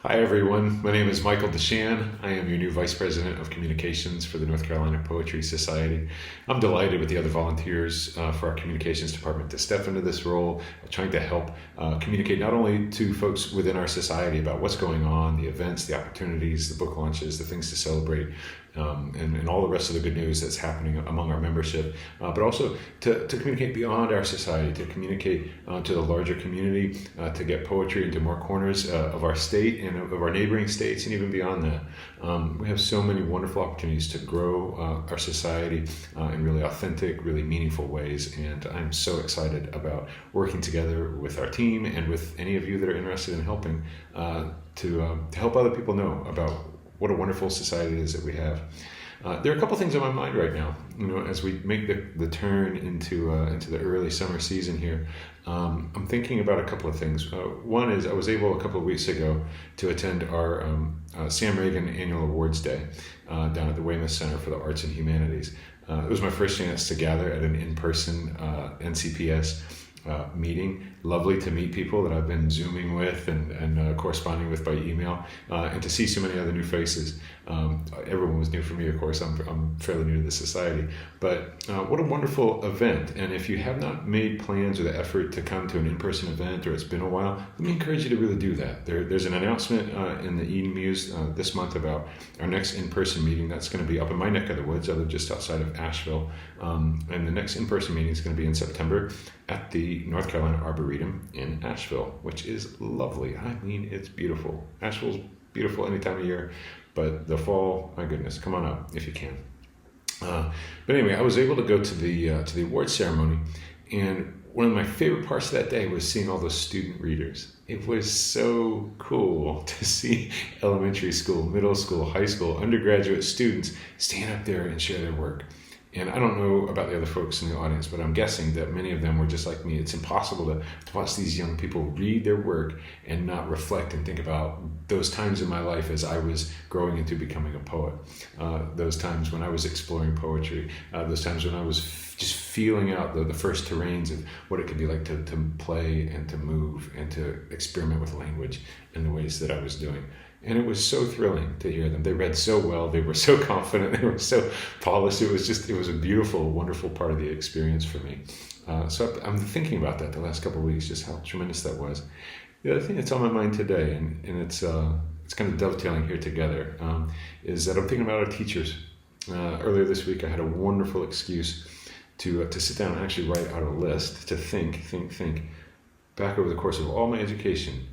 Hi, everyone. My name is Michael DeShan. I am your new Vice President of Communications for the North Carolina Poetry Society. I'm delighted with the other volunteers for our Communications Department to step into this role, trying to help communicate not only to folks within our society about what's going on, the events, the opportunities, the book launches, the things to celebrate, and all the rest of the good news that's happening among our membership, but also to communicate beyond our society, to communicate to the larger community, to get poetry into more corners of our state and of our neighboring states and even beyond that. We have so many wonderful opportunities to grow our society in really authentic, really meaningful ways, and I'm so excited about working together with our team and with any of you that are interested in helping to help other people know about what a wonderful society it is that we have. There are a couple things on my mind right now. As we make the turn into the early summer season here, I'm thinking about a couple of things. One is I was able a couple of weeks ago to attend our Sam Reagan Annual Awards Day down at the Weymouth Center for the Arts and Humanities. It was my first chance to gather at an in-person NCPS meeting. Lovely to meet people that I've been Zooming with and corresponding with by email, and to see so many other new faces. Everyone was new for me, of course. I'm fairly new to the society, but what a wonderful event. And if you have not made plans or the effort to come to an in-person event, or it's been a while, let me encourage you to really do that. There's an announcement in the eMuse this month about our next in-person meeting. That's going to be up in my neck of the woods. I live just outside of Asheville, and the next in-person meeting is going to be in September at the North Carolina Arboretum in Asheville, which is lovely. I mean, it's beautiful. Asheville's beautiful any time of year, but the fall, my goodness, come on up if you can. But anyway, I was able to go to the award ceremony, and one of my favorite parts of that day was seeing all those student readers. It was so cool to see elementary school, middle school, high school, undergraduate students stand up there and share their work. And I don't know about the other folks in the audience, but I'm guessing that many of them were just like me. It's impossible to watch these young people read their work and not reflect and think about those times in my life as I was growing into becoming a poet. Those times when I was exploring poetry, those times when I was just feeling out the first terrains of what it could be like to play and to move and to experiment with language in the ways that I was doing. And it was so thrilling to hear them. They read so well. They were so confident. They were so polished. It was a beautiful, wonderful part of the experience for me. So I'm thinking about that the last couple of weeks, just how tremendous that was. The other thing that's on my mind today, and it's kind of dovetailing here together, is that I'm thinking about our teachers. Earlier this week, I had a wonderful excuse to sit down and actually write out a list, to think back over the course of all my education,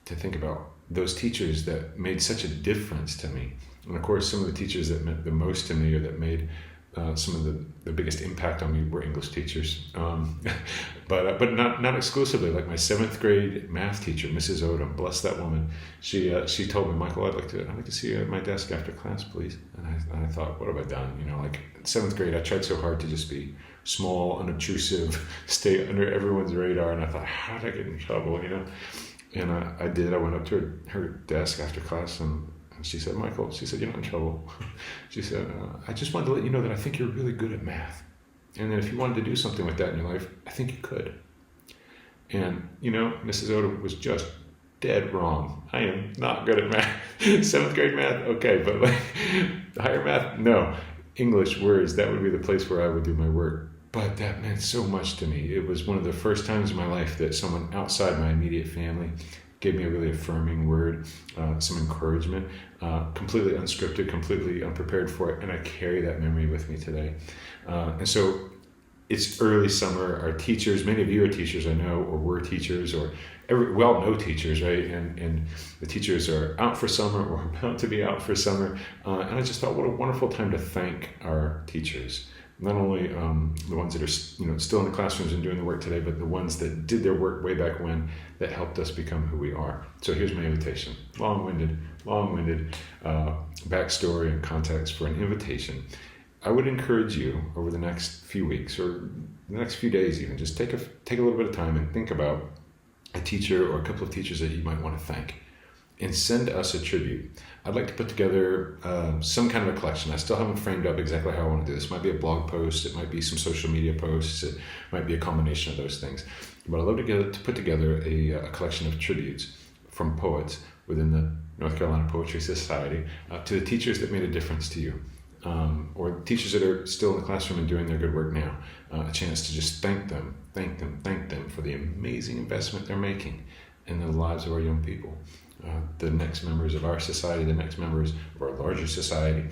to think about those teachers that made such a difference to me. And of course, some of the teachers that meant the most to me or that made some of the biggest impact on me were English teachers. But not exclusively. Like my 7th grade math teacher, Mrs. Odom, bless that woman. She told me, Michael, I'd like to see you at my desk after class, please. And I thought, what have I done? Like 7th grade, I tried so hard to just be small, unobtrusive, stay under everyone's radar. And I thought, how did I get in trouble? And I did. I went up to her desk after class, and she said, Michael, she said, you're not in trouble. She said, I just wanted to let you know that I think you're really good at math. And that if you wanted to do something with that in your life, I think you could. And, Mrs. Odom was just dead wrong. I am not good at math. 7th grade math, okay, but like higher math, no. English words, that would be the place where I would do my work. But that meant so much to me. It was one of the first times in my life that someone outside my immediate family gave me a really affirming word, some encouragement, completely unscripted, completely unprepared for it, and I carry that memory with me today. And so it's early summer. Our teachers, many of you are teachers I know, or were teachers, or we all know teachers, right? And the teachers are out for summer or about to be out for summer. And I just thought, what a wonderful time to thank our teachers. Not only the ones that are still in the classrooms and doing the work today, but the ones that did their work way back when that helped us become who we are. So here's my invitation. Long-winded backstory and context for an invitation. I would encourage you over the next few weeks or the next few days even, just take a little bit of time and think about a teacher or a couple of teachers that you might want to thank. And send us a tribute. I'd like to put together some kind of a collection. I still haven't framed up exactly how I want to do this. It might be a blog post. It might be some social media posts. It might be a combination of those things. But I'd love to put together a collection of tributes from poets within the North Carolina Poetry Society to the teachers that made a difference to you, or teachers that are still in the classroom and doing their good work now. A chance to just thank them for the amazing investment they're making in the lives of our young people. The next members of our society, the next members of our larger society,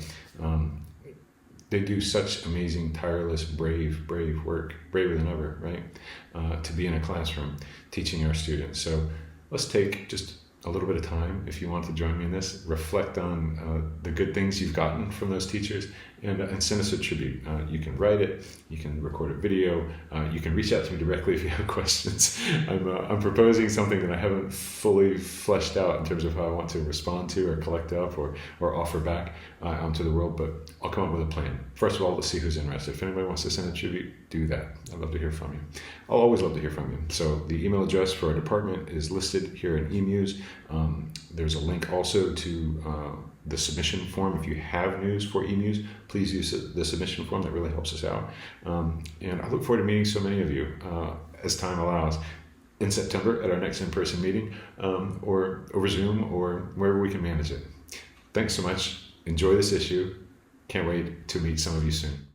they do such amazing, tireless, brave work, braver than ever, right? To be in a classroom teaching our students. So let's take just a little bit of time, if you want to join me in this, reflect on the good things you've gotten from those teachers, and send us a tribute. You can write it, you can record a video, you can reach out to me directly if you have questions. I'm proposing something that I haven't fully fleshed out in terms of how I want to respond to or collect up or offer back onto the world, but I'll come up with a plan. First of all, let's see who's interested. If anybody wants to send a tribute, do that. I'd love to hear from you. I'll always love to hear from you. So the email address for our department is listed here in eMuse. There's a link also to the submission form. If you have news for eMuse, please use the submission form. That really helps us out. And I look forward to meeting so many of you as time allows in September at our next in-person meeting, or over Zoom, or wherever we can manage it. Thanks so much. Enjoy this issue. Can't wait to meet some of you soon.